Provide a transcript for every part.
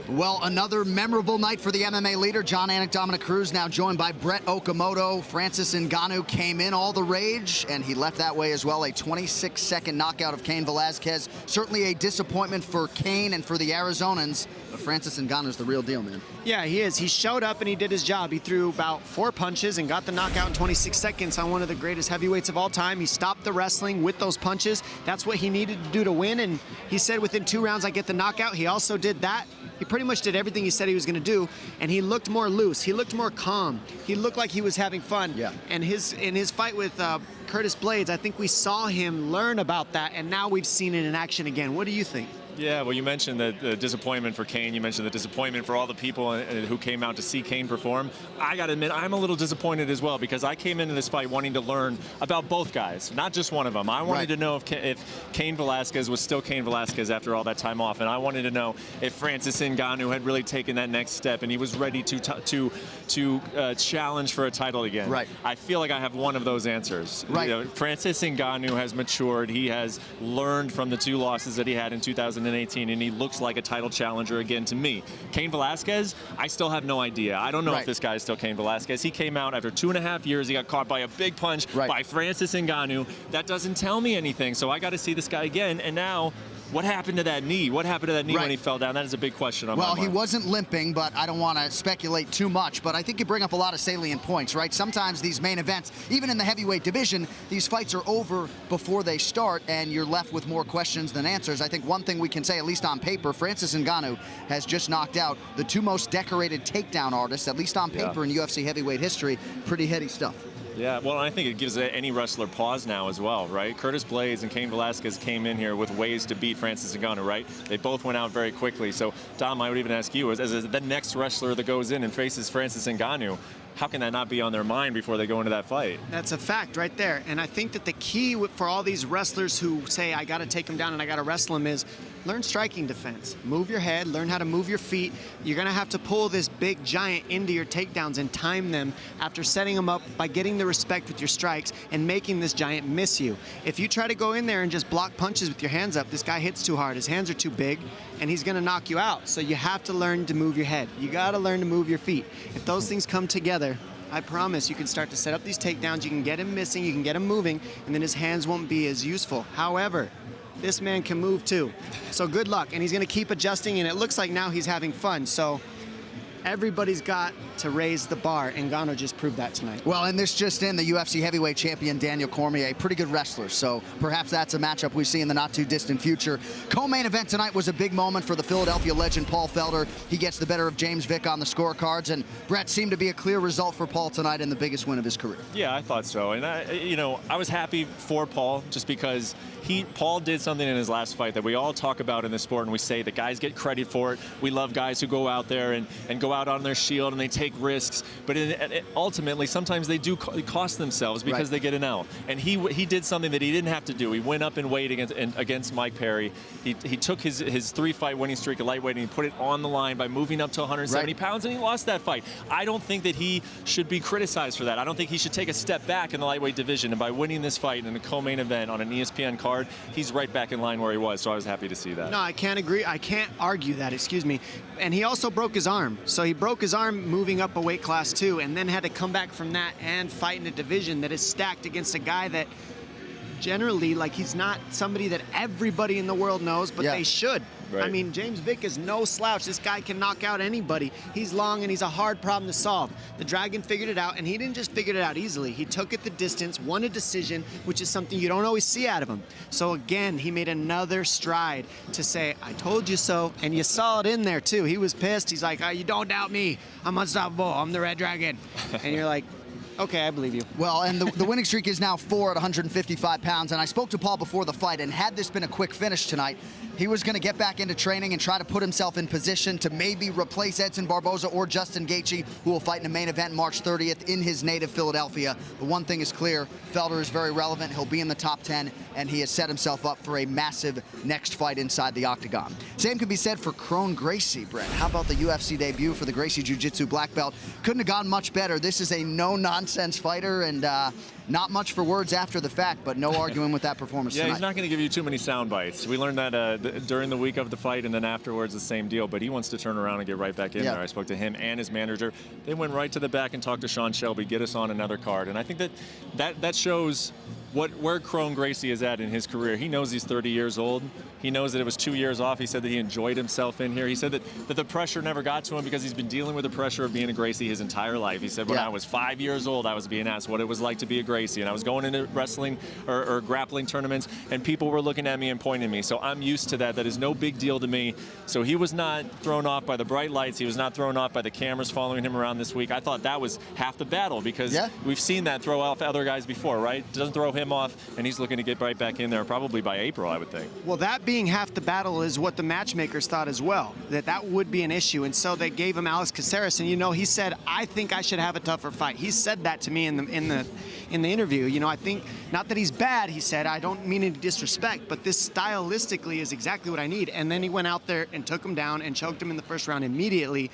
Well, another memorable night for the MMA leader, Jon Anik, Dominick Cruz, now joined by Brett Okamoto. Francis Ngannou came in all the rage, and he left that way as well. A 26-second knockout of Cain Velasquez. Certainly a disappointment for Cain and for the Arizonans, but Francis Ngannou's the real deal, man. Yeah, he is. He showed up and he did his job. He threw about 4 punches and got the knockout in 26 seconds on one of the greatest heavyweights of all time. He stopped the wrestling with those punches. That's what he needed to do to win, and he said within 2 rounds I get the knockout. He also did that. He pretty much did everything he said he was going to do, and he looked more loose. He looked more calm. He looked like he was having fun. Yeah. And in his fight with Curtis Blades, I think we saw him learn about that, and now we've seen it in action again. What do you think? Yeah, well, you mentioned the disappointment for Cain. You mentioned the disappointment for all the people who came out to see Cain perform. I got to admit, I'm a little disappointed as well, because I came into this fight wanting to learn about both guys, not just one of them. I wanted to know if Cain Velasquez was still Cain Velasquez after all that time off, and I wanted to know if Francis Ngannou had really taken that next step and he was ready to challenge for a title again. Right. I feel like I have one of those answers. Right. You know, Francis Ngannou has matured. He has learned from the 2 losses that he had in 2018, and he looks like a title challenger again to me. Cain Velasquez, I still have no idea. I don't know if this guy is still Cain Velasquez. He came out after 2.5 years. He got caught by a big punch by Francis Ngannou. That doesn't tell me anything, so I got to see this guy again. And now, what happened to that knee? What happened to that knee when he fell down? That is a big question on my mind. Well, he wasn't limping, but I don't want to speculate too much. But I think you bring up a lot of salient points, right? Sometimes these main events, even in the heavyweight division, these fights are over before they start, and you're left with more questions than answers. I think one thing we can say, at least on paper, Francis Ngannou has just knocked out the 2 most decorated takedown artists, at least on paper, in UFC heavyweight history. Pretty heady stuff. Yeah, well, I think it gives any wrestler pause now as well, right? Curtis Blades and Cain Velasquez came in here with ways to beat Francis Ngannou, right? They both went out very quickly. So, Dom, I would even ask you, as the next wrestler that goes in and faces Francis Ngannou, how can that not be on their mind before they go into that fight? That's a fact right there. And I think that the key for all these wrestlers who say, I got to take him down and I got to wrestle him, is learn striking defense. Move your head, learn how to move your feet. You're going to have to pull this big giant into your takedowns and time them after setting them up by getting the respect with your strikes and making this giant miss you. If you try to go in there and just block punches with your hands up, this guy hits too hard, his hands are too big, and he's going to knock you out. So you have to learn to move your head. You got to learn to move your feet. If those things come together, I promise you can start to set up these takedowns, you can get him missing, you can get him moving, and then his hands won't be as useful. However, this man can move too. So good luck, and he's going to keep adjusting, and it looks like now he's having fun. So everybody's got to raise the bar, and Ngannou just proved that tonight. Well, and this just in, the UFC heavyweight champion Daniel Cormier, pretty good wrestler, so perhaps that's a matchup we see in the not-too-distant future. Co-main event tonight was a big moment for the Philadelphia legend Paul Felder. He gets the better of James Vick on the scorecards, and Brett seemed to be a clear result for Paul tonight and the biggest win of his career. Yeah, I thought so, and I was happy for Paul just because Paul did something in his last fight that we all talk about in this sport, and we say that guys get credit for it. We love guys who go out there and go out on their shield and they take risks, but ultimately sometimes they do cost themselves because they get an out. And he did something that he didn't have to do. He went up in weight against Mike Perry. He took his 3-fight winning streak at lightweight and he put it on the line by moving up to 170 pounds, and he lost that fight. I don't think that he should be criticized for that. I don't think he should take a step back in the lightweight division, and by winning this fight in a co-main event on an ESPN card, he's right back in line where he was, so I was happy to see that. No, I can't agree. I can't argue that, excuse me. And he also broke his arm. So he broke his arm moving up a weight class too, and then had to come back from that and fight in a division that is stacked against a guy that generally, like, he's not somebody that everybody in the world knows, but they should. Right. I mean, James Vick is no slouch. This guy can knock out anybody. He's long and he's a hard problem to solve. The Dragon figured it out, and he didn't just figure it out easily. He took it the distance, won a decision, which is something you don't always see out of him. So again, he made another stride to say, I told you so, and you saw it in there too. He was pissed. He's like, oh, you don't doubt me. I'm unstoppable. I'm the Red Dragon. And you're like, okay, I believe you. Well, and the winning streak is now 4 at 155 pounds, and I spoke to Paul before the fight, and had this been a quick finish tonight, he was going to get back into training and try to put himself in position to maybe replace Edson Barboza or Justin Gaethje, who will fight in a main event March 30th in his native Philadelphia. But one thing is clear, Felder is very relevant. He'll be in the top 10, and he has set himself up for a massive next fight inside the octagon. Same can be said for Kron Gracie, Brett. How about the UFC debut for the Gracie Jiu-Jitsu black belt? Couldn't have gone much better. This is a no-nonsense fighter, and Not much for words after the fact, but no arguing with that performance Yeah, tonight. he's not going to give you too many sound bites. We learned that during the week of the fight, and then afterwards the same deal. But he wants to turn around and get right back in there. I spoke to him and his manager. They went right to the back and talked to Sean Shelby, get us on another card. And I think that shows where Kron Gracie is at in his career. He knows he's 30 years old. He knows that it was 2 years off. He said that he enjoyed himself in here. He said that the pressure never got to him because he's been dealing with the pressure of being a Gracie his entire life. He said, when I was 5 years old, I was being asked what it was like to be a Gracie. And I was going into wrestling or grappling tournaments, and people were looking at me and pointing at me. So I'm used to that. That is no big deal to me. So he was not thrown off by the bright lights. He was not thrown off by the cameras following him around this week. I thought that was half the battle because we've seen that throw off other guys before, right? Doesn't throw him off, and he's looking to get right back in there probably by April, I would think. Well, that being half the battle is what the matchmakers thought as well, that would be an issue. And so they gave him Alex Caceres, and he said, I think I should have a tougher fight. He said that to me in the interview. I think, not that he's bad, he said, I don't mean any disrespect, but this stylistically is exactly what I need. And then he went out there and took him down and choked him in the first round immediately,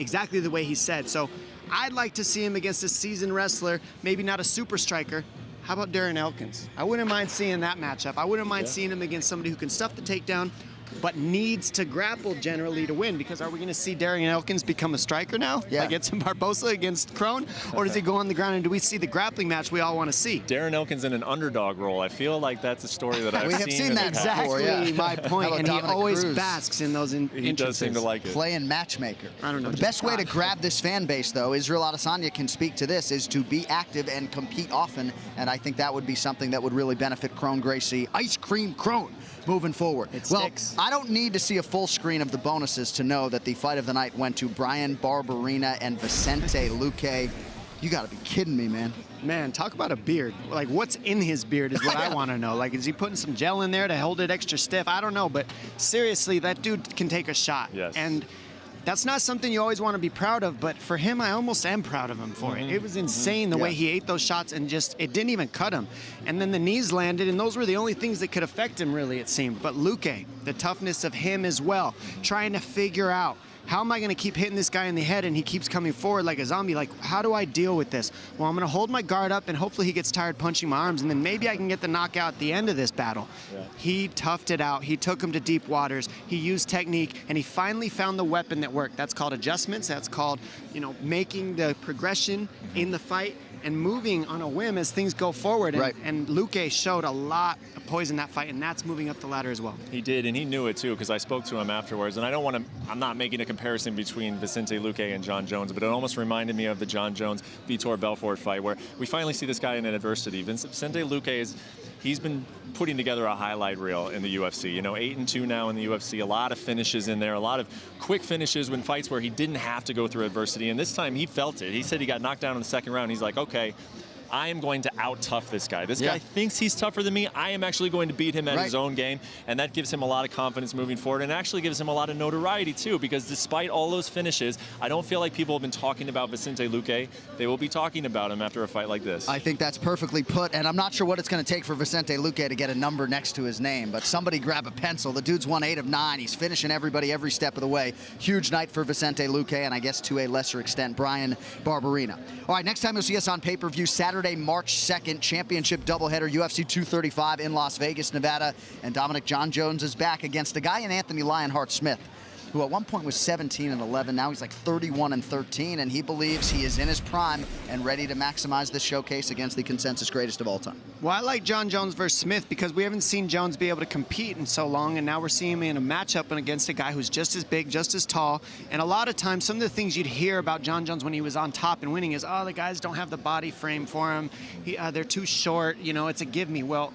exactly the way he said. So I'd like to see him against a seasoned wrestler, maybe not a super striker. How about Darren Elkins? I wouldn't mind seeing that matchup. I wouldn't mind seeing him against somebody who can stuff the takedown, but needs to grapple generally to win. Because are we going to see Darren Elkins become a striker now? Like Edson Barbosa against Kron? Or does he go on the ground and do we see the grappling match we all want to see? Darren Elkins in an underdog role. I feel like that's a story that I've we have seen that exactly my point. And Dominick he always Cruz? basks in those He does seem to like it. Playing matchmaker. I don't know. The best way to grab this fan base, though, Israel Adesanya can speak to this, is to be active and compete often. And I think that would be something that would really benefit Kron Gracie. Ice Cream Kron moving forward. Sticks. I don't need to see a full screen of the bonuses to know that the fight of the night went to Bryan Barberena and Vicente Luque. You got to be kidding me, man. Man, talk about a beard. Like, what's in his beard is what I want to know. Like, is he putting some gel in there to hold it extra stiff? I don't know, but seriously, that dude can take a shot. Yes. And that's not something you always want to be proud of, but for him, I almost am proud of him for it. It was insane the way he ate those shots, and just, it didn't even cut him. And then the knees landed, and those were the only things that could affect him, really, it seemed. But Luque, the toughness of him as well, trying to figure out, how am I going to keep hitting this guy in the head and he keeps coming forward like a zombie? Like, how do I deal with this? Well, I'm going to hold my guard up and hopefully he gets tired punching my arms, and then maybe I can get the knockout at the end of this battle. He toughed it out. He took him to deep waters. He used technique, and he finally found the weapon that worked. That's called adjustments. That's called, making the progression in the fight and moving on a whim as things go forward. And Luque showed a lot of poise in that fight, and that's moving up the ladder as well. He did, and he knew it too, because I spoke to him afterwards. And I'm not making a comparison between Vicente Luque and Jon Jones, but it almost reminded me of the Jon Jones Vitor Belfort fight, where we finally see this guy in adversity. Vicente Luque he's been putting together a highlight reel in the UFC. 8-2 now in the UFC. A lot of finishes in there, a lot of quick finishes when fights where he didn't have to go through adversity. And this time he felt it. He said he got knocked down in the second round. He's like, okay, I am going to out-tough this guy. This guy thinks he's tougher than me. I am actually going to beat him at his own game, and that gives him a lot of confidence moving forward, and actually gives him a lot of notoriety too, because despite all those finishes, I don't feel like people have been talking about Vicente Luque. They will be talking about him after a fight like this. I think that's perfectly put, and I'm not sure what it's going to take for Vicente Luque to get a number next to his name, but somebody grab a pencil. The dude's won 8 of 9. He's finishing everybody every step of the way. Huge night for Vicente Luque, and I guess to a lesser extent, Bryan Barberena. All right, next time you'll see us on pay-per-view, Saturday, March 2nd, championship doubleheader, UFC 235 in Las Vegas, Nevada. And Dominick, Jon Jones is back against a guy in Anthony Lionheart Smith, who at one point was 17-11. Now he's like 31-13, and he believes he is in his prime and ready to maximize this showcase against the consensus greatest of all time. Well, I like Jon Jones versus Smith because we haven't seen Jones be able to compete in so long, and now we're seeing him in a matchup and against a guy who's just as big, just as tall. And a lot of times, some of the things you'd hear about Jon Jones when he was on top and winning is, oh, the guys don't have the body frame for him. They're too short. It's a give me. Well,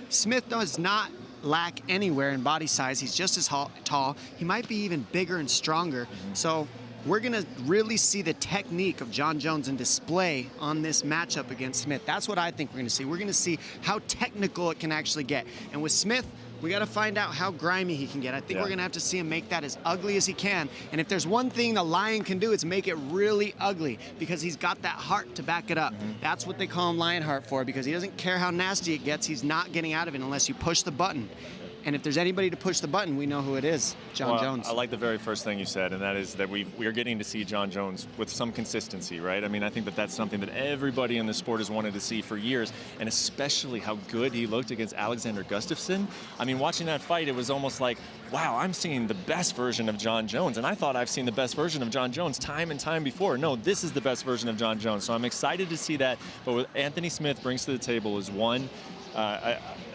Smith does not lack anywhere in body size. He's just as tall. He might be even bigger and stronger. So we're going to really see the technique of Jon Jones in display on this matchup against Smith. That's what I think we're going to see. We're going to see how technical it can actually get. And with Smith, we got to find out how grimy he can get. I think we're going to have to see him make that as ugly as he can. And if there's one thing the Lion can do, it's make it really ugly, because he's got that heart to back it up. That's what they call him Lionheart for, because he doesn't care how nasty it gets. He's not getting out of it unless you push the button. And if there's anybody to push the button, we know who it is, Jon Jones. I like the very first thing you said, and that is that we are getting to see Jon Jones with some consistency, right? I mean, I think that that's something that everybody in the sport has wanted to see for years, and especially how good he looked against Alexander Gustafsson. I mean, watching that fight, it was almost like, wow, I'm seeing the best version of Jon Jones, and I thought I've seen the best version of Jon Jones time and time before. No, this is the best version of Jon Jones, so I'm excited to see that. But what Anthony Smith brings to the table is one,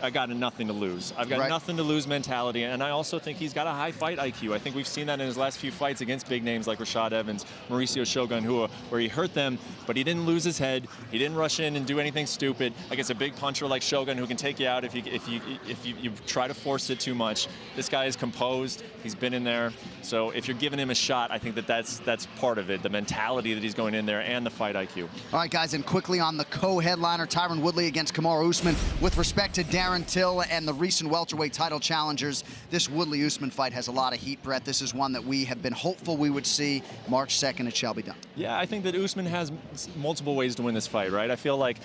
I got nothing to lose. I've got nothing to lose mentality, and I also think he's got a high fight IQ. I think we've seen that in his last few fights against big names like Rashad Evans, Mauricio Shogun, where he hurt them, but he didn't lose his head. He didn't rush in and do anything stupid against a big puncher like Shogun who can take you out if you try to force it too much. This guy is composed. He's been in there. So if you're giving him a shot, I think that that's part of it, the mentality that he's going in there and the fight IQ. All right, guys, and quickly on the co-headliner, Tyron Woodley against Kamaru Usman. With respect to Darren Till and the recent welterweight title challengers, this Woodley-Usman fight has a lot of heat, Brett. This is one that we have been hopeful we would see. March 2nd, it shall be done. Yeah, I think that Usman has multiple ways to win this fight, right? I feel like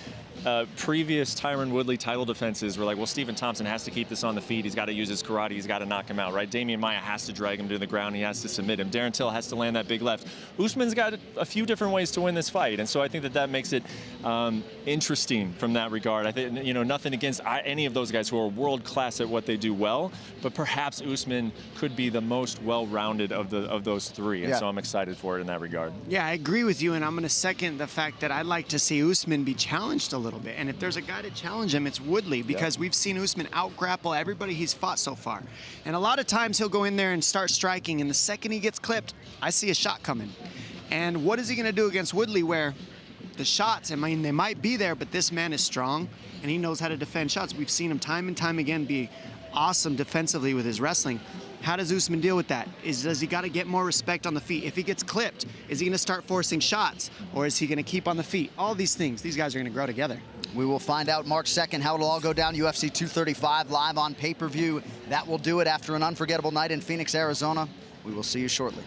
previous Tyron Woodley title defenses were like, well, Stephen Thompson has to keep this on the feet. He's got to use his karate. He's got to knock him out, right? Damian Maia has to drag him to the ground. He has to submit him. Darren Till has to land that big left. Usman's got a few different ways to win this fight, and so I think that makes it interesting from that regard. I think, you know, nothing against any of those guys who are world class at what they do well, but perhaps Usman could be the most well-rounded of those three, and so I'm excited for it in that regard. Yeah, I agree with you, and I'm going to second the fact that I'd like to see Usman be challenged a little bit. And if there's a guy to challenge him, it's Woodley, because we've seen Usman out-grapple everybody he's fought so far. And a lot of times he'll go in there and start striking, and the second he gets clipped, I see a shot coming. And what is he going to do against Woodley, where the shots, I mean, they might be there, but this man is strong, and he knows how to defend shots. We've seen him time and time again be awesome defensively with his wrestling. How does Usman deal with that? Does he got to get more respect on the feet? If he gets clipped, is he going to start forcing shots, or is he going to keep on the feet? All these things, these guys are going to grow together. We will find out March 2nd how it'll all go down. UFC 235 live on pay-per-view. That will do it after an unforgettable night in Phoenix, Arizona. We will see you shortly.